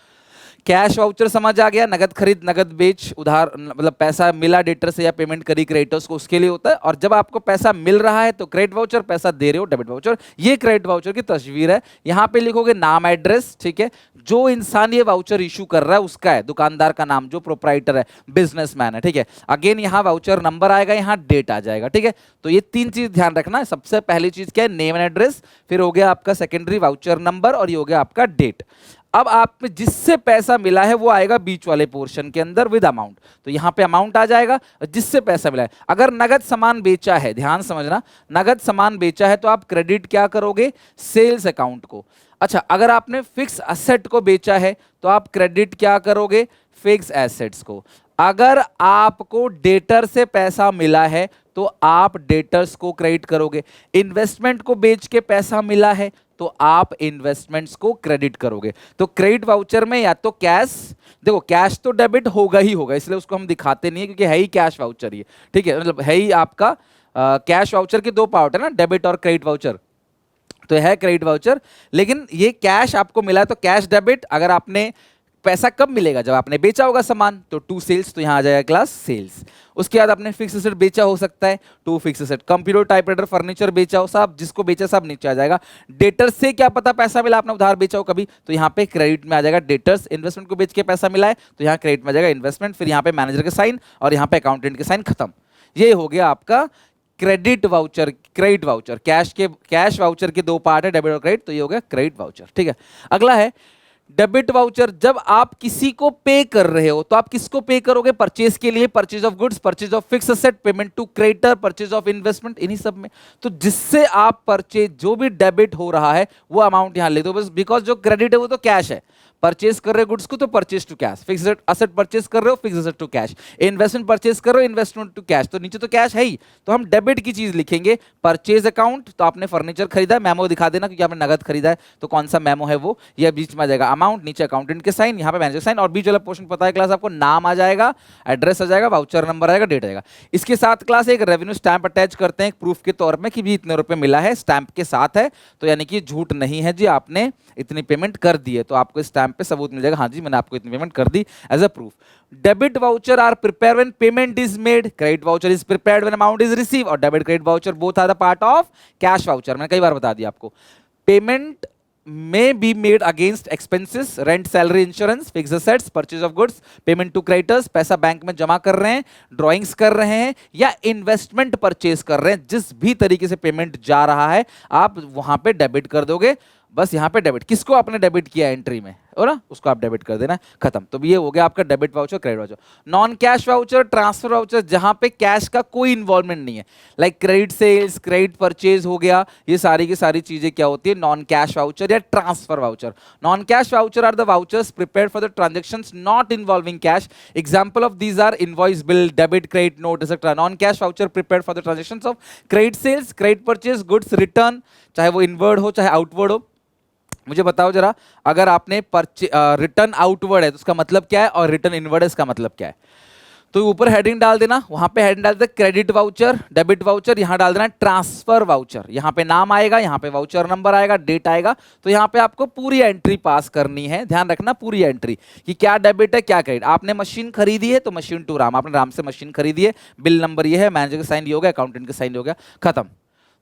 कैश वाउचर समझ आ गया, नगद खरीद नगद बेच, उधार मतलब पैसा मिला डेटर से या पेमेंट करी क्रेडिटर्स को, उसके लिए होता है। और जब आपको पैसा मिल रहा है तो क्रेडिट वाउचर, पैसा दे रहे हो डेबिट वाउचर। ये क्रेडिट वाउचर की तस्वीर है, यहां पे लिखोगे नाम एड्रेस, ठीक है, जो इंसान ये वाउचर इशू कर रहा है उसका है, दुकानदार का नाम, जो प्रोप्राइटर है, बिजनेसमैन है, ठीक है। अगेन यहां वाउचर नंबर आएगा, यहां डेट आ जाएगा, ठीक है। तो ये तीन चीज ध्यान रखना है। सबसे पहली चीज क्या है? नेम एंड एड्रेस, फिर हो गया आपका सेकेंडरी वाउचर नंबर, और ये हो गया आपका डेट। अब आप में जिससे पैसा मिला है वो आएगा बीच वाले पोर्शन के अंदर विद अमाउंट, तो यहां पे अमाउंट आ जाएगा जिससे पैसा मिला है। अगर नगद सामान बेचा है, ध्यान समझना, नगद सामान बेचा है तो आप क्रेडिट क्या करोगे? सेल्स अकाउंट को। अच्छा, अगर आपने फिक्स एसेट को बेचा है तो आप क्रेडिट क्या करोगे? फिक्स एसेट्स को। अगर आपको डेटर से पैसा मिला है तो आप डेटर्स को क्रेडिट करोगे। इन्वेस्टमेंट को बेच के पैसा मिला है तो आप इन्वेस्टमेंट्स को क्रेडिट करोगे। तो क्रेडिट वाउचर में या तो कैश, देखो कैश तो डेबिट होगा ही होगा, इसलिए उसको हम दिखाते नहीं है क्योंकि है ही कैश वाउचर ये, ठीक है, मतलब है ही आपका कैश वाउचर के दो पार्ट है ना, डेबिट और क्रेडिट वाउचर। तो है क्रेडिट वाउचर, लेकिन ये कैश आपको मिला है तो कैश डेबिट। अगर आपने पैसा कब मिलेगा? जब आपने बेचा होगा सामान, तो टू सेल्स, तो यहां आ जाएगा क्लास सेल्स। उसके बाद आपने फिक्स एसेट बेचा हो सकता है, to fix asset. Computer, typewriter, furniture बेचा हो, सब जिसको बेचा सब नीचे आ जाएगा। डेटर से क्या पता पैसा मिला, आपने उधार बेचा हो कभी, तो यहाँ पे क्रेडिट में आ जाएगा डेटर्स। इन्वेस्टमेंट को बेच के पैसा मिला है तो यहाँ क्रेडिट में आ जाएगा इन्वेस्टमेंट, फिर यहाँ पे मैनेजर के साइन और यहाँ पे अकाउंटेंट के साइन, खत्म। ये हो गया आपका credit voucher, credit voucher. Cash voucher के दो पार्ट है, डेबिट और क्रेडिट, तो ये हो गया क्रेडिट वाउचर, ठीक है। अगला है डेबिट वाउचर। जब आप किसी को पे कर रहे हो तो आप किसको पे करोगे? परचेज के लिए, purchase of goods, purchase of fix asset, payment to creditor, purchase of investment, इन्हीं सब में। तो जिससे आप परचेज, जो भी डेबिट हो रहा है वो अमाउंट यहां ले दो बस, बिकॉज जो क्रेडिट है वो तो कैश है। परचेज कर रहे हो गुड्स को तो purchase to cash, fix asset purchase कर रहे हो fix asset to cash, investment purchase कर रहे हो इन्वेस्टमेंट टू कैश, तो नीचे तो कैश है ही, तो हम डेबिट की चीज लिखेंगे। परचेज अकाउंट, तो आपने फर्नीचर खरीदा है, मेमो दिखा देना क्योंकि आपने नगद खरीदा है, तो कौन सा मेमो है वो, ये बीच में आ जाएगा अमाउंट, नीचे अकाउंटेंट के साइन, यहाँ पे मैनेजर साइन, और बीच वाला पोर्शन पता है क्लास आपको, नाम आ जाएगा, एड्रेस आ जाएगा, वाउचर नंबर आएगा, डेट आएगा। इसके साथ क्लास एक रेवेन्यू स्टैंप अटैच करते हैं प्रूफ के तौर में कि भी इतने रुपए मिला है, स्टैंप के साथ है, तो यानी कि झूठ नहीं है जी, आपने इतनी पेमेंट कर दी है, तो आपको स्टैंप पे सबूत मिल जाएगा, हाँ जी मैंने आपको इतनी पेमेंट कर दी as a proof. Debit voucher are prepare when payment is made, credit voucher is prepared when amount is receive, और debit credit voucher both are the part of cash voucher. मैंने कई बार बता दिया आपको। Payment may be made against expenses, rent, salary, insurance, fixed assets, purchase of goods, payment to creditors, पैसा bank में जमा कर रहे हैं, ड्राइंग्स कर रहे हैं, या इन्वेस्टमेंट परचेज कर रहे हैं, जिस भी तरीके से पेमेंट जा रहा है आप वहां पे डेबिट कर दोगे। बस यहाँ पे डेबिट, किसको आपने डेबिट किया एंट्री में? हो ना, उसको आप डेबिट कर देना, खत्म। तो ये हो गया आपका debit voucher, credit voucher. Non cash voucher, transfer voucher, जहां पे कैश का कोई इन्वॉल्वमेंट नहीं है, like credit sales, credit purchase हो गया, ये सारी की सारी चीजें क्या होती है, नॉन कैश वाउचर या transfer voucher. Non cash voucher are the vouchers prepared for the transactions not involving cash. Example of these are invoice, bill, debit, credit note etcetera. Non cash voucher prepared for the transactions of credit sales, credit purchase, goods return, चाहे वो inward हो चाहे outward हो। मुझे बताओ जरा, अगर आपने रिटर्न आउटवर्ड है तो उसका मतलब क्या है, और रिटर्न इनवर्ड है इसका मतलब क्या है। तो ऊपर हेडिंग डाल देना, वहां पे हेडिंग डाल देना क्रेडिट वाउचर, डेबिट वाउचर, यहां डाल देना ट्रांसफर वाउचर। यहां पे नाम आएगा, यहां पे वाउचर नंबर आएगा, डेट आएगा। तो यहां पे आपको पूरी एंट्री पास करनी है, ध्यान रखना पूरी एंट्री कि क्या डेबिट है क्या क्रेडिट। आपने मशीन खरीदी है तो मशीन टू राम, आपने राम से मशीन खरीदी है, बिल नंबर ये है, मैनेजर का साइन ये हो गया, अकाउंटेंट का साइन हो गया, खत्म।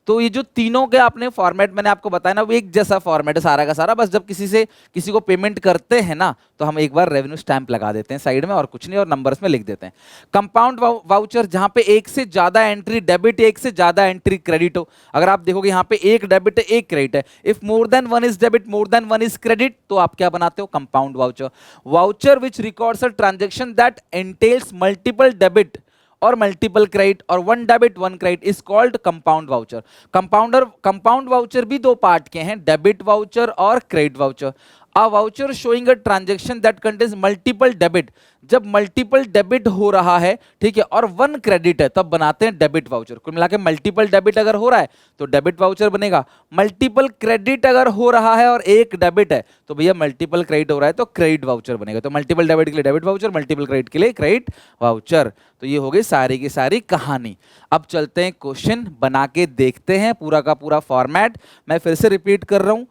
तो ये जो तीनों के आपने फॉर्मेट मैंने आपको बताया ना, वो एक जैसा फॉर्मेट है सारा का सारा। बस जब किसी को पेमेंट करते हैं ना, तो हम एक बार रेवेन्यू स्टैंप लगा देते हैं साइड में, और कुछ नहीं, और नंबर्स में लिख देते हैं। कंपाउंड वाउचर, जहां पे एक से ज्यादा एंट्री डेबिट, एक से ज्यादा एंट्री क्रेडिट हो। अगर आप देखोगे यहाँ पे एक डेबिट है एक क्रेडिट है, if more than one is debit more than one is credit, तो आप क्या बनाते हो, compound voucher. Voucher which records a transaction that एंटेल्स multiple debit और मल्टीपल क्रेडिट और one debit one credit is called compound voucher. Compound voucher भी दो part के हैं, डेबिट वाउचर और credit voucher. A voucher showing a transaction that contains multiple debit, जब multiple debit हो रहा है, ठीक है, और वन क्रेडिट है, तब बनाते हैं डेबिट वाउचर। कुल मिला के मल्टीपल डेबिट अगर हो रहा है तो डेबिट वाउचर बनेगा, मल्टीपल क्रेडिट अगर हो रहा है और एक डेबिट है तो भैया मल्टीपल क्रेडिट हो रहा है तो क्रेडिट वाउचर बनेगा। तो मल्टीपल डेबिट के लिए डेबिट वाउचर, मल्टीपल क्रेडिट के लिए क्रेडिट वाउचर। तो ये हो गई सारी की सारी कहानी। अब चलते हैं क्वेश्चन बना के देखते हैं, पूरा का पूरा फॉर्मेट मैं फिर से रिपीट कर रहा हूं।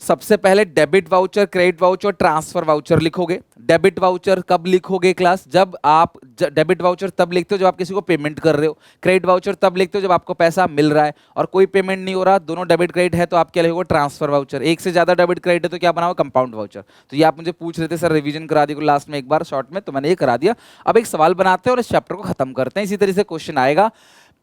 सबसे पहले debit voucher, credit voucher, transfer voucher लिखोगे। डेबिट वाउचर कब लिखोगे क्लास, जब आप डेबिट वाउचर तब लिखते हो जब आप किसी को पेमेंट कर रहे हो। क्रेडिट वाउचर तब लिखते हो जब आपको पैसा मिल रहा है और कोई पेमेंट नहीं हो रहा, दोनों डेबिट क्रेडिट है, तो आप क्या लिखोगे, ट्रांसफर वाउचर। एक से ज्यादा डेबिट क्रेडिट है तो क्या बनाओ, कंपाउंड वाउचर। तो ये आप मुझे पूछ रहे थे सर रिवीजन करा दिया लास्ट में एक बार शॉर्ट में, तो मैंने ये करा दिया। अब एक सवाल बनाते हैं और इस चैप्टर को खत्म करते हैं। इसी तरह से क्वेश्चन आएगा,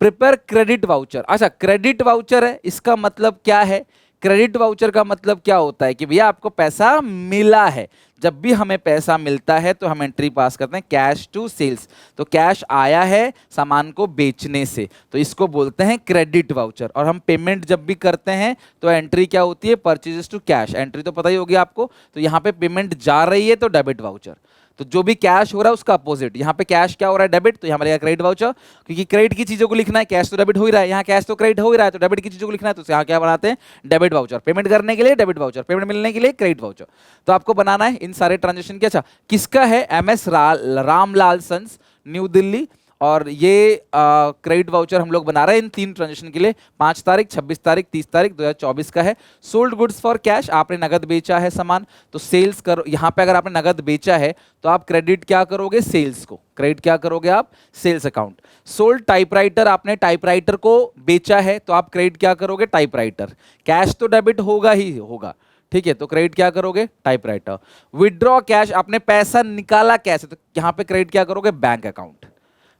प्रिपेयर क्रेडिट वाउचर। अच्छा, क्रेडिट वाउचर है, इसका मतलब क्या है, क्रेडिट वाउचर का मतलब क्या होता है कि भैया आपको पैसा मिला है। जब भी हमें पैसा मिलता है तो हम एंट्री पास करते हैं कैश टू सेल्स, तो कैश आया है सामान को बेचने से, तो इसको बोलते हैं क्रेडिट वाउचर। और हम पेमेंट जब भी करते हैं तो एंट्री क्या होती है, परचेजेस टू कैश, एंट्री तो पता ही होगी आपको। तो यहाँ पे पेमेंट जा रही है तो डेबिट वाउचर, तो जो भी कैश हो रहा है उसका अपोजिट। यहाँ पे कैश क्या हो रहा है, डेबिट, तो यहाँ हमारे क्रेडिट वाउचर, क्योंकि क्रेडिट की चीजों को लिखना है, कैश तो डेबिट हो ही रहा है, यहाँ कैश तो क्रेडिट हो ही रहा है, तो डेबिट की चीजों को लिखना है, तो यहाँ क्या बनाते हैं, डेबिट वाउचर। पेमेंट करने के लिए डेबिट वाउचर, पेमेंट मिलने के लिए क्रेडिट वाउचर। तो आपको बनाना है इन सारे ट्रांजेक्शन के। अच्छा, किसका है, MS रामलाल सन्स, न्यू दिल्ली, और ये क्रेडिट वाउचर हम लोग बना रहे हैं इन तीन ट्रांजेक्शन के लिए। 5 तारीख, 26 तारीख, 30 तारीख 2024 का है। सोल्ड गुड्स फॉर कैश, आपने नगद बेचा है सामान, तो सेल्स करो। यहाँ पे अगर आपने नगद बेचा है तो आप क्रेडिट क्या करोगे, सेल्स को, क्रेडिट क्या करोगे आप, सेल्स अकाउंट। सोल्ड टाइपराइटर, आपने टाइपराइटर को बेचा है तो आप क्रेडिट क्या करोगे, टाइपराइटर। कैश तो डेबिट होगा ही होगा, ठीक है, तो क्रेडिट क्या करोगे, टाइपराइटर। विड्रॉ कैश, आपने पैसा निकाला कैसे, तो यहाँ पे क्रेडिट क्या करोगे, बैंक अकाउंट,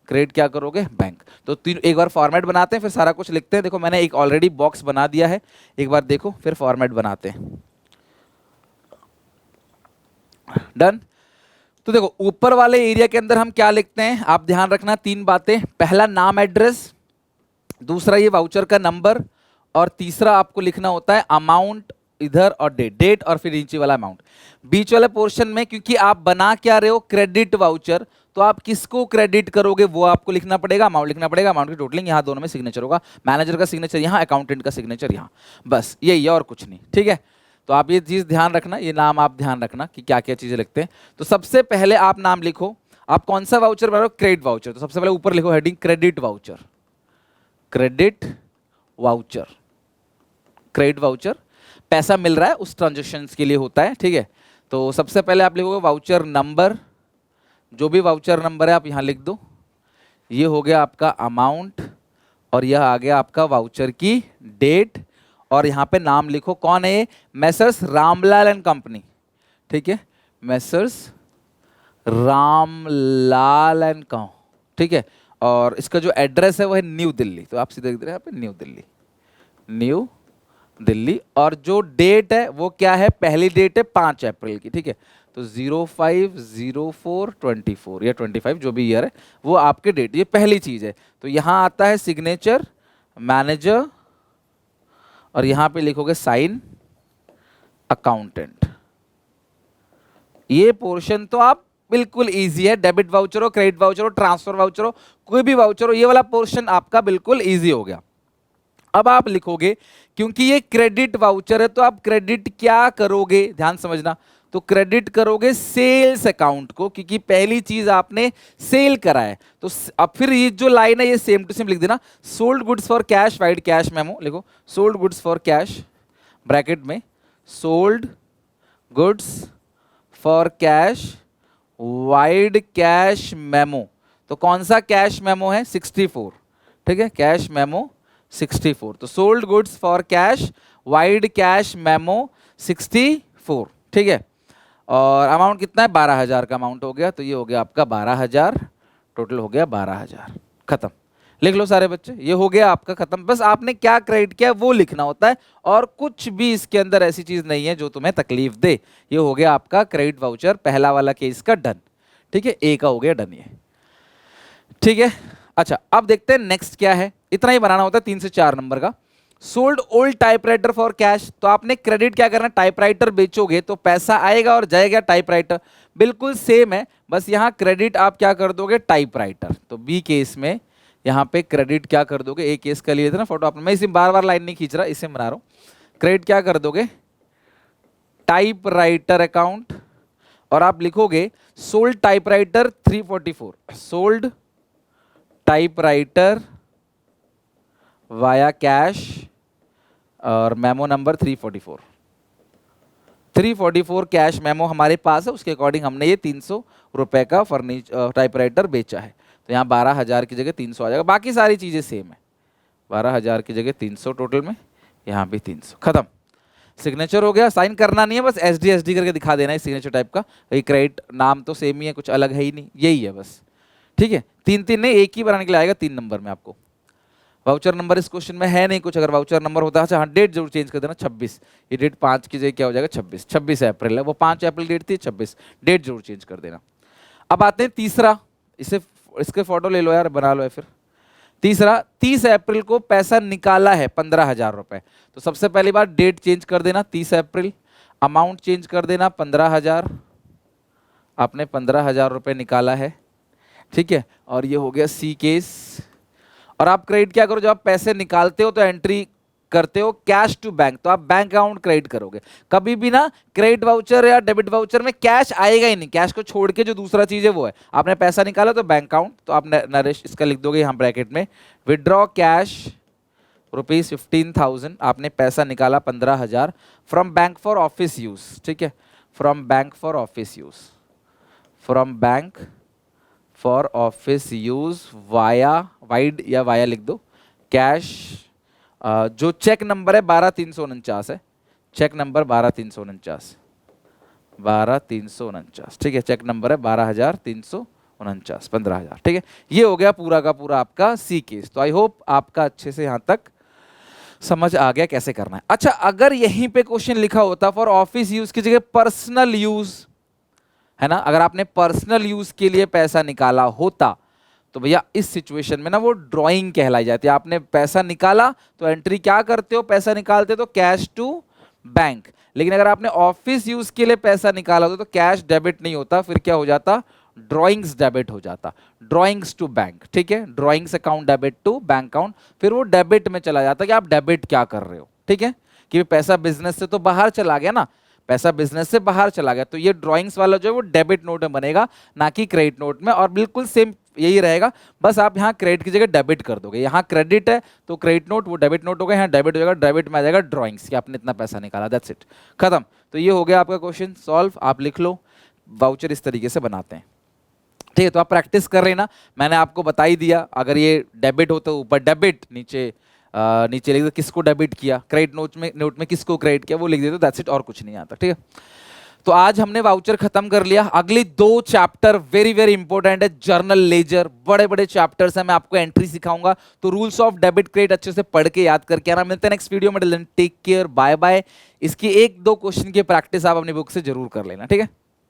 क्रेडिट क्या करोगे, बैंक। तो तीन एक बार फॉर्मेट बनाते हैं फिर सारा कुछ लिखते हैं। देखो मैंने एक ऑलरेडी बॉक्स बना दिया है, एक बार देखो फिर फॉर्मेट बनाते हैं। डन। तो देखो ऊपर वाले एरिया के अंदर हम क्या लिखते हैं, आप ध्यान रखना 3 बातें। पहला नाम एड्रेस, दूसरा ये वाउचर का नंबर, और तीसरा आपको लिखना होता है अमाउंट इधर और डेट और फिर नीचे वाला अमाउंट। बीच वाले पोर्शन में क्योंकि आप बना क्या रहे हो, क्रेडिट वाउचर, तो आप किसको क्रेडिट करोगे वो आपको लिखना पड़ेगा, अमाउंट लिखना पड़ेगा, अमाउंट की टोटलिंग यहाँ दोनों में सिग्नेचर होगा, मैनेजर का सिग्नेचर यहाँ, अकाउंटेंट का सिग्नेचर यहाँ, बस यही और कुछ नहीं, ठीक है। तो आप ये चीज ध्यान रखना, ये नाम आप ध्यान रखना कि क्या क्या चीजें लिखते हैं। तो सबसे पहले आप नाम लिखो, आप कौन सा वाउचर बना रहे हो, क्रेडिट वाउचर, तो सबसे पहले ऊपर लिखो heading credit voucher, credit voucher, credit voucher, पैसा मिल रहा है उस ट्रांजेक्शन के लिए होता है, ठीक है। तो सबसे पहले आप लिखोगे वाउचर नंबर, जो भी वाउचर नंबर है आप यहां लिख दो, ये हो गया आपका अमाउंट, और यह आ गया आपका वाउचर की डेट, और यहां पे नाम लिखो, कौन है ये, मैसर्स रामलाल एंड कंपनी, ठीक है, मैसर्स रामलाल एंड कंपनी, ठीक है। और इसका जो एड्रेस है वो है न्यू दिल्ली, तो आप सीधे लिख दे रहे हैं यहाँ पे न्यू दिल्ली, न्यू दिल्ली। और जो डेट है वो क्या है, पहली डेट है 5 अप्रैल की, ठीक है। तो 05/04/24 या 25 जो भी ईयर है वो आपके डेट, ये पहली चीज है। तो यहां आता है सिग्नेचर मैनेजर और यहां पे लिखोगे साइन अकाउंटेंट। ये पोर्शन तो आप बिल्कुल इजी है, डेबिट वाउचर हो, क्रेडिट वाउचर हो, ट्रांसफर वाउचर हो, कोई भी वाउचर हो, ये वाला पोर्शन आपका बिल्कुल इजी हो गया। अब आप लिखोगे, क्योंकि ये क्रेडिट वाउचर है तो आप क्रेडिट क्या करोगे, ध्यान समझना। तो क्रेडिट करोगे सेल्स अकाउंट को, क्योंकि पहली चीज आपने सेल करा है। तो अब फिर ये जो लाइन है ये सेम टू सेम लिख देना, sold goods for cash vide cash memo लिखो, sold goods for cash bracket में, sold goods for cash vide cash memo. तो कौन सा कैश मेमो है, 64, ठीक है, कैश मेमो 64। तो sold goods for cash vide cash memo 64, ठीक है। और अमाउंट कितना है, 12,000 का अमाउंट हो गया। तो ये हो गया आपका 12,000, टोटल हो गया 12,000, खत्म। लिख लो सारे बच्चे, ये हो गया आपका खत्म। बस आपने क्या क्रेडिट किया वो लिखना होता है, और कुछ भी इसके अंदर ऐसी चीज नहीं है जो तुम्हें तकलीफ दे। ये हो गया आपका क्रेडिट वाउचर, पहला वाला केस का डन, ठीक है। ए का हो गया डन ये, ठीक है। अच्छा अब देखते हैं नेक्स्ट क्या है, इतना ही बनाना होता है 3 से 4 नंबर का। Sold old typewriter for cash. तो आपने क्रेडिट क्या करना, टाइपराइटर बेचोगे तो पैसा आएगा और जाएगा टाइपराइटर, बिल्कुल सेम है, बस यहां क्रेडिट आप क्या कर दोगे, टाइपराइटर। तो बी केस में यहां पे क्रेडिट क्या कर दोगे, ए केस का लिए थे ना फोटो आपने, मैं इसे बार बार लाइन नहीं खींच रहा, इसे बना रहा हूं। क्रेडिट क्या कर दोगे, टाइपराइटर अकाउंट, और आप लिखोगे sold typewriter 344, sold typewriter via cash और मेमो नंबर 344, 344 कैश मेमो हमारे पास है, उसके अकॉर्डिंग हमने ये 300 रुपए का टाइपराइटर बेचा है। तो यहाँ 12,000 की जगह 300 आ जाएगा, बाकी सारी चीजें सेम है, 12,000 की जगह 300 टोटल में, यहाँ भी 300, खत्म। सिग्नेचर हो गया, साइन करना नहीं है, बस एसडी करके दिखा देना है सिग्नेचर टाइप का। ये क्रेडिट नाम तो सेम ही है, कुछ अलग है ही नहीं, यही है बस, ठीक है। 3 नहीं, एक ही बनाने के लिए आएगा 3 नंबर में आपको। वाउचर नंबर इस क्वेश्चन में है नहीं कुछ, अगर वाउचर नंबर होता है, अच्छा हाँ डेट जरूर चेंज कर देना, 26, ये डेट 5 की जगह क्या हो जाएगा 26, 26 अप्रैल है, वो 5 अप्रैल डेट थी, 26 डेट जरूर चेंज कर देना। अब आते हैं तीसरा, इसके फोटो ले लो यार, बना लो है फिर। तीसरा, 30 अप्रैल को पैसा निकाला है 15,000 रुपए। तो सबसे पहली बार डेट चेंज कर देना 30 अप्रैल, अमाउंट चेंज कर देना 15,000, आपने 15,000 रुपए निकाला है, ठीक है। और ये हो गया सी केस। और आप क्रेडिट क्या करो, जब आप पैसे निकालते हो तो एंट्री करते हो कैश टू बैंक, तो आप बैंक अकाउंट क्रेडिट करोगे। कभी भी ना क्रेडिट वाउचर या डेबिट वाउचर में कैश आएगा ही नहीं, कैश को छोड़ के जो दूसरा चीज है वो है, आपने पैसा निकाला तो बैंक अकाउंट, तो आप नरेश इसका लिख दोगे यहाँ ब्रैकेट में, विड्रॉ कैश ₹15,000, आपने पैसा निकाला 15,000 from bank for office use, ठीक है, from bank for office use, from bank for office use via, wide या वाया लिख दो, कैश, जो चेक नंबर है 12,349 है, चेक नंबर 12,349, 12,349, ठीक है, चेक नंबर है 12,349, 15,000, ठीक है। ये हो गया पूरा का पूरा आपका सी केस। तो आई होप आपका अच्छे से यहां तक समझ आ गया कैसे करना है। अच्छा अगर यहीं पे क्वेश्चन लिखा होता फॉर ऑफिस यूज की जगह पर्सनल यूज, है ना, अगर आपने पर्सनल यूज के लिए पैसा निकाला होता तो भैया इस सिचुएशन में ना वो ड्राइंग कहलाई जाती है। आपने पैसा निकाला तो एंट्री क्या करते हो, पैसा निकालते हो तो कैश टू बैंक, लेकिन अगर आपने ऑफिस यूज के लिए पैसा निकाला होता तो कैश डेबिट नहीं होता, फिर क्या हो जाता, ड्राइंग्स डेबिट हो जाता, ड्राइंग्स टू बैंक, ठीक है, drawings account debit to bank account, फिर वो डेबिट में चला जाता कि आप डेबिट क्या कर रहे हो, ठीक है, कि पैसा बिजनेस से तो बाहर चला गया ना, पैसा बिजनेस से बाहर चला गया, तो ये ड्राइंग्स वाला जो है वो डेबिट नोट में बनेगा, ना कि क्रेडिट नोट में, और बिल्कुल सेम यही रहेगा, बस आप यहाँ क्रेडिट की जगह डेबिट कर दोगे, यहाँ क्रेडिट है तो क्रेडिट नोट वो डेबिट नोट होगा, यहाँ डेबिट हो जाएगा, डेबिट में आ जाएगा ड्राइंग्स कि आपने इतना पैसा निकाला, दैट्स इट, खत्म। तो ये हो गया आपका क्वेश्चन सॉल्व, आप लिख लो, वाउचर इस तरीके से बनाते हैं, ठीक है। तो आप प्रैक्टिस कर रहे हैं ना, मैंने आपको बता ही दिया, अगर ये डेबिट हो तो ऊपर डेबिट, नीचे नीचे लिख दो किसको डेबिट किया, क्रेडिट नोट में किसको क्रेडिट किया वो लिख दे दो, दैट्स इट, और कुछ नहीं आता, ठीक है। तो आज हमने वाउचर खत्म कर लिया। अगली 2 चैप्टर वेरी वेरी इंपॉर्टेंट है, जर्नल लेजर, बड़े बड़े चैप्टर्स हैं, मैं आपको एंट्री सिखाऊंगा। तो रूल्स ऑफ डेबिट क्रेडिट अच्छे से पढ़ के याद करके आना। मिलते हैं नेक्स्ट वीडियो में, टेक केयर, बाय बाय। इसकी 1-2 क्वेश्चन की प्रैक्टिस आप अपनी बुक से जरूर कर लेना, ठीक है।